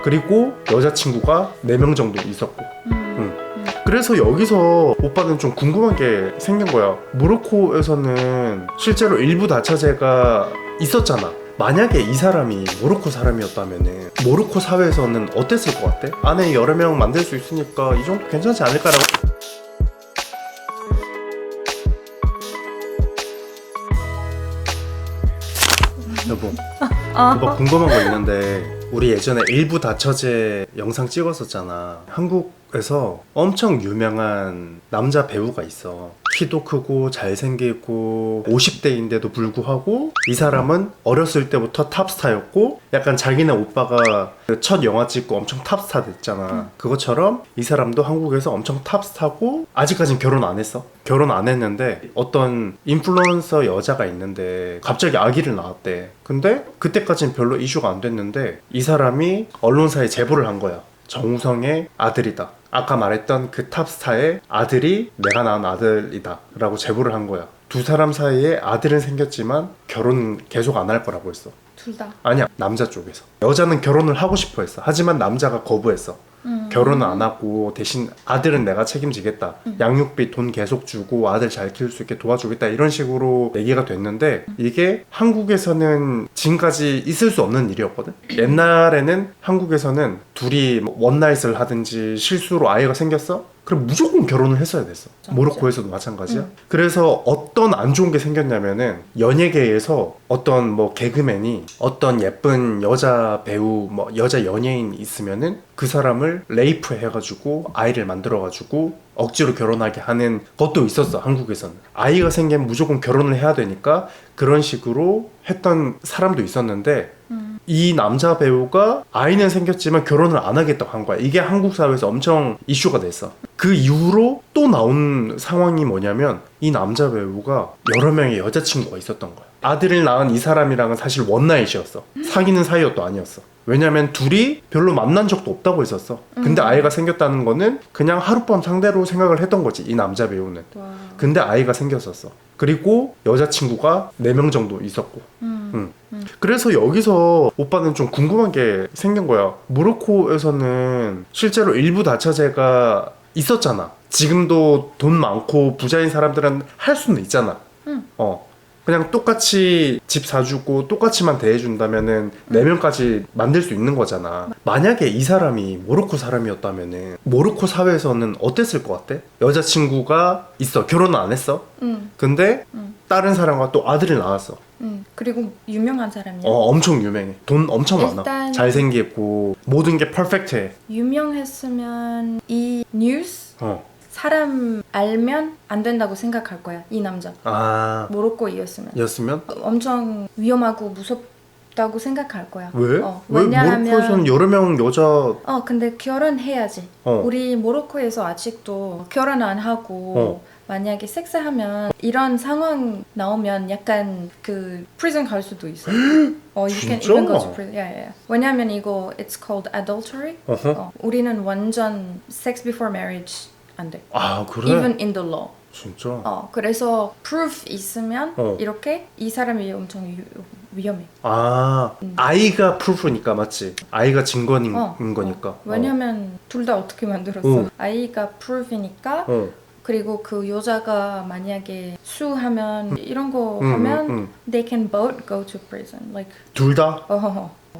그리고 여자친구가 4명 정도 있었고. 그래서 여기서 오빠는 좀 궁금한 게 생긴 거야. 모로코에서는 실제로 일부 다처제가 있었잖아. 만약에 이 사람이 모로코 사람이었다면은 모로코 사회에서는 어땠을 것 같아? 안에 여러 명 만들 수 있으니까 이 정도 괜찮지 않을까라고. 여보, 오빠 궁금한 거 있는데 우리 예전에 일부 다처제 영상 찍었었잖아. 한국에서 엄청 유명한 남자 배우가 있어. 키도 크고 잘생기고 50대인데도 불구하고 이 사람은 어렸을 때부터 탑스타였고 약간 자기네 오빠가 첫 영화 찍고 엄청 탑스타 됐잖아. 그것처럼 이 사람도 한국에서 엄청 탑스타고 아직까진 결혼 안 했어. 결혼 안 했는데 어떤 인플루언서 여자가 있는데 갑자기 아기를 낳았대. 근데 그때까진 별로 이슈가 안 됐는데 이 사람이 언론사에 제보를 한 거야. 정우성의 아들이다. 아까 말했던 그 탑스타의 아들이 내가 낳은 아들이다 라고 제보를 한 거야. 두 사람 사이에 아들은 생겼지만 결혼 계속 안 할 거라고 했어. 둘 다? 아니야, 남자 쪽에서. 여자는 결혼을 하고 싶어 했어. 하지만 남자가 거부했어. 결혼은 안 하고 대신 아들은 내가 책임지겠다. 양육비 돈 계속 주고 아들 잘 키울 수 있게 도와주겠다. 이런 식으로 얘기가 됐는데 이게 한국에서는 지금까지 있을 수 없는 일이었거든. 옛날에는 한국에서는 둘이 뭐 원나잇을 하든지 실수로 아이가 생겼어? 그럼 무조건 결혼을 했어야 됐어. 모로코에서도 마찬가지야. 그래서 어떤 안 좋은 게 생겼냐면은 연예계에서 어떤 뭐 개그맨이 어떤 예쁜 여자 배우 뭐 여자 연예인 있으면은 그 사람을 레이프 해가지고 아이를 만들어가지고 억지로 결혼하게 하는 것도 있었어. 한국에서는 아이가 생기면 무조건 결혼을 해야 되니까 그런 식으로 했던 사람도 있었는데 이 남자 배우가 아이는 생겼지만 결혼을 안 하겠다고 한 거야. 이게 한국 사회에서 엄청 이슈가 됐어. 그 이후로 또 나온 상황이 뭐냐면 이 남자 배우가 여러 명의 여자친구가 있었던 거야. 아들을 낳은 이 사람이랑은 사실 원나잇이었어. 사귀는 사이였도 아니었어. 왜냐면 둘이 별로 만난 적도 없다고 했었어. 근데 아이가 생겼다는 거는 그냥 하룻밤 상대로 생각을 했던 거지, 이 남자 배우는. 와. 근데 아이가 생겼었어. 그리고 여자친구가 4명 정도 있었고. 그래서 여기서 오빠는 좀 궁금한 게 생긴 거야. 모로코에서는 실제로 일부 다처제가 있었잖아. 지금도 돈 많고 부자인 사람들은 할 수는 있잖아. 그냥 똑같이 집 사주고 똑같이만 대해준다면은 4명까지 만들 수 있는 거잖아. 만약에 이 사람이 모로코 사람이었다면은 모로코 사회에서는 어땠을 것 같아? 여자친구가 있어. 결혼은 안 했어. 근데 다른 사람과 또 아들을 낳았어. 그리고 유명한 사람이야. 엄청 유명해. 돈 엄청 많아. 일단 잘생기고 모든 게 퍼펙트해. 유명했으면 이 뉴스 사람 알면 안 된다고 생각할 거야. 이 남자. 모로코이었으면. 였으면? 엄청 위험하고 무섭다고 생각할 거야. 왜? 왜 왜냐하면 모로코에서는 여러 명 여자 근데 결혼해야지. 우리 모로코에서 아직도 결혼 안 하고 만약에 섹스하면 이런 상황 나오면 약간 그 prison 갈 수도 있어. You can even go to prison. Yeah. 왜냐면 이거 it's called adultery. 우리는 완전 sex before marriage 안 돼. 그래? Even in the law. 진짜? 그래서 proof 있으면 이렇게 이 사람이 엄청 위험해. 아이가 프루프니까 맞지? 아이가 증거인 거니까. 왜냐면 둘 다 어떻게 만들었어? 아이가 proof이니까 그리고 그 여자가 만약에 수하면 이런 거 하면 they can both go to prison. Like 둘 다?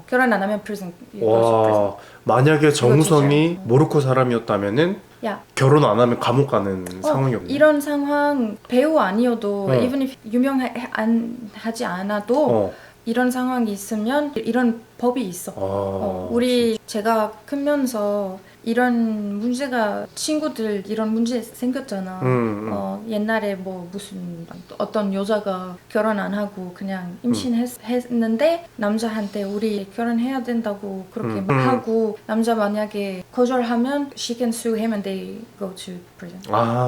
결혼 안 하면 prison. 와, 만약에 정우성이 모로코 사람이었다면은 결혼 안 하면 감옥 가는 상황이었네. 이런 상황 배우 아니어도 even if 유명하지 않아도 이런 상황이 있으면 이런 법이 있어. 우리 제가 크면서 이런 문제가 친구들 이런 문제 생겼잖아. 옛날에 뭐 무슨 어떤 여자가 결혼 안 하고 그냥 임신했는데 남자한테 우리 결혼해야 된다고 그렇게 막 하고 남자 만약에 거절하면 she can sue him and they go to prison.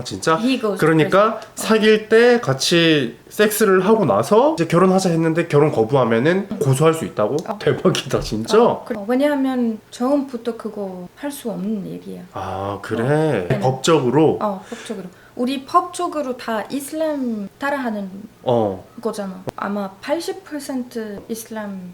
진짜? He goes 그러니까 to prison. 사귈 때 같이 섹스를 하고 나서 이제 결혼하자 했는데 결혼 거부하면은 고소할 수 있다고? 대박이다 진짜. 왜냐하면 처음부터 그거 할 수 없는 얘기야. 그래. 법적으로. 법적으로. 우리 법적으로 다 이슬람 따라하는 거잖아. 아마 80% 이슬람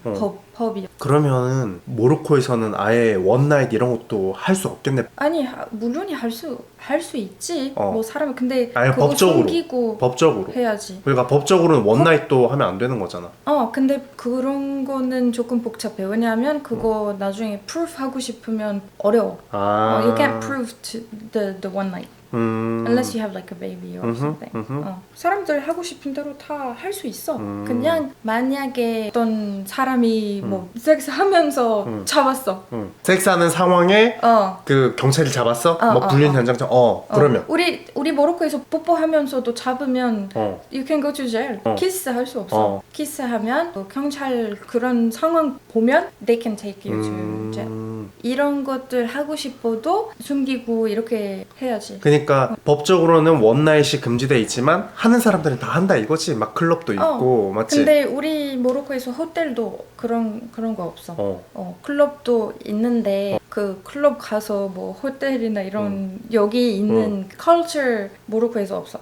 법이야. 그러면은 모로코에서는 아예 원나잇 이런 것도 할 수 없겠네. 아니 물론이 할 수 있지. 뭐 사람이 근데 아예 그거 법적으로 숨기고 법적으로 해야지. 그러니까 법적으로는 원나잇도 하면 안 되는 거잖아. 근데 그런 거는 조금 복잡해. 왜냐하면 그거 나중에 proof 하고 싶으면 어려워. You can't prove to the one night. Unless you have like a baby or something. 사람들 하고 싶은 대로 다 할 수 있어. 그냥 만약에 어떤 사람이 뭐 섹스하면서 잡았어. 섹스하는 상황에 그 경찰이 잡았어? 뭐 불륜 현장처럼 그러면 우리 모로코에서 뽀뽀하면서도 잡으면 you can go to jail. 키스할 수 없어. 키스하면 경찰 그런 상황 보면 they can take you to jail. 이런 것들 하고 싶어도 숨기고 이렇게 해야지. 그러니까 법적으로는 원나잇이 금지돼 있지만 하는 사람들은 다 한다 이거지. 막 클럽도 있고 맞지? 근데 우리 모로코에서 호텔도 그런 거 없어. 클럽도 있는데 그 클럽 가서 뭐 호텔이나 이런 여기 있는 컬처 모로코에서 없어.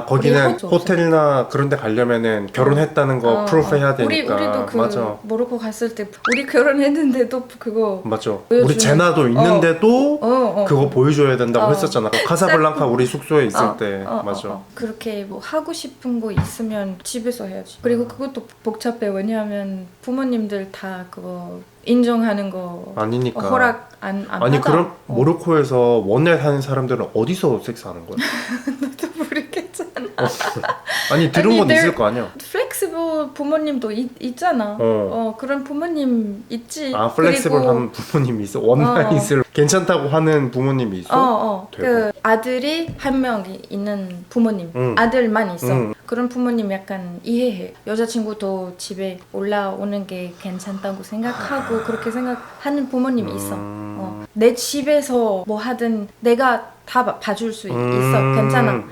거기는 호텔이나 그런 데 가려면은 결혼했다는 거 프루프 해야 되니까. 우리도 그 맞아. 모로코 갔을 때 우리 결혼했는데도 그거 맞죠. 우리 제나도 있는데도 그거 보여줘야 된다고 했었잖아. 카사블랑카 우리 숙소에 있을 때. 맞아. 그렇게 뭐 하고 싶은 거 있으면 집에서 해야지. 그리고 그것도 복잡해. 왜냐하면 부모님들 다 그거 인정하는 거 아니니까. 허락 안 아니 받아. 그럼 모로코에서 원나잇 하는 사람들은 어디서 섹스하는 거야? 나도 모르겠잖아. 아니 들은 건 있을 거 아니야. 플렉시블 부모님도 있잖아. 그런 부모님 있지. 플렉시블한 부모님이 있어. 원나잇을 괜찮다고 하는 부모님이 있어. 그 아들이 한 명 있는 부모님, 아들만 있어. 그런 부모님 약간 이해해. 여자친구도 집에 올라오는 게 괜찮다고 생각하고 그렇게 생각하는 부모님이 있어. 내 집에서 뭐 하든 내가 다 봐줄 수 있어. 괜찮아.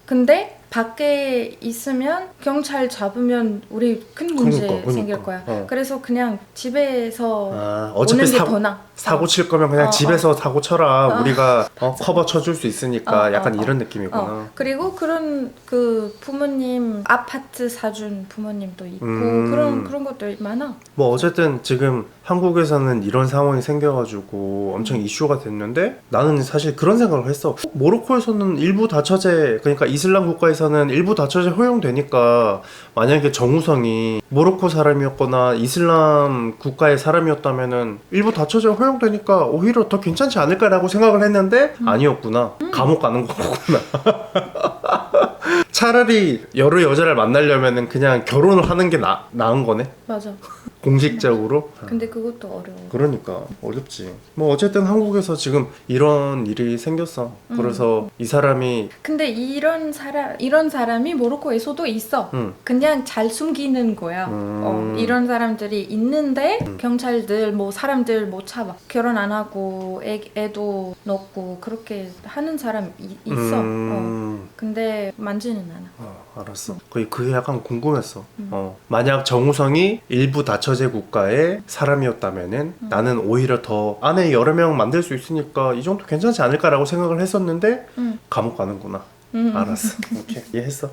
근데 밖에 있으면 경찰 잡으면 우리 큰 문제 생길 거야. 그래서 그냥 집에서 어차피 오는 게 더 나아. 사고 칠 거면 그냥 집에서 사고 쳐라. 우리가 커버 쳐줄 수 있으니까 약간 이런 느낌이구나. 그리고 그런 그 부모님 아파트 사준 부모님도 있고 그런 것도 많아. 뭐 어쨌든 지금 한국에서는 이런 상황이 생겨가지고 엄청 이슈가 됐는데 나는 사실 그런 생각을 했어. 모로코에서는 일부 다처제, 그러니까 이슬람 국가에서는 일부 다처제 허용되니까 만약에 정우성이 모로코 사람이었거나 이슬람 국가의 사람이었다면은 일부 다처제 허용되니까 오히려 더 괜찮지 않을까라고 생각을 했는데 아니었구나. 감옥 가는 거구나. 차라리 여러 여자를 만나려면은 그냥 결혼을 하는 게 나은 거네. 맞아. 공식적으로. 근데 그것도 어려워. 그러니까 어렵지. 뭐 어쨌든 한국에서 지금 이런 일이 생겼어. 그래서 이 사람이 근데 이런 사람이 모로코에서도 있어. 그냥 잘 숨기는 거야. 이런 사람들이 있는데 경찰들 뭐 사람들 못 잡아. 결혼 안 하고 애도 넣고 그렇게 하는 사람 있어. 근데 만지는 않아. 알았어. 그게 약간 궁금했어. 만약 정우성이 일부 다처제 국가의 사람이었다면은 나는 오히려 더 안에 여러 명 만들 수 있으니까 이 정도 괜찮지 않을까라고 생각을 했었는데 감옥 가는구나. 알았어. 오케이. 이해했어.